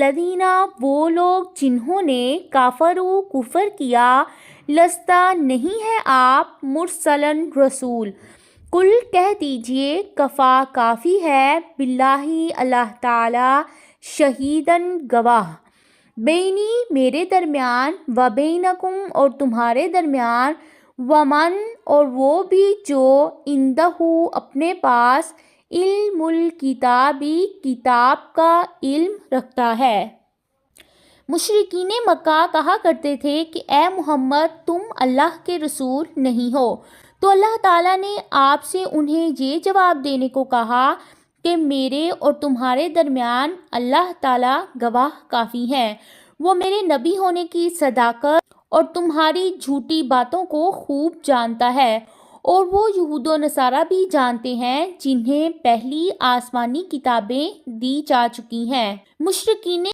الذین وہ لوگ جنہوں نے کافروا کفر کیا لستا نہیں ہے آپ مرسلن رسول کل کہہ دیجئے کفا کافی ہے باللہ اللہ تعالی شہیدن گواہ بینی میرے درمیان و بینکم اور تمہارے درمیان ومن اور وہ بھی جو عندہ اپنے پاس علم الکتابی کتاب کا علم رکھتا ہے۔ مشرکین مکہ کہا کرتے تھے کہ اے محمد تم اللہ کے رسول نہیں ہو، تو اللہ تعالیٰ نے آپ سے انہیں یہ جواب دینے کو کہا کہ میرے اور تمہارے درمیان اللہ تعالیٰ گواہ کافی ہیں، وہ میرے نبی ہونے کی صداقت اور تمہاری جھوٹی باتوں کو خوب جانتا ہے، اور وہ یہود و نصارہ بھی جانتے ہیں جنہیں پہلی آسمانی کتابیں دی جا چکی ہیں۔ مشرکین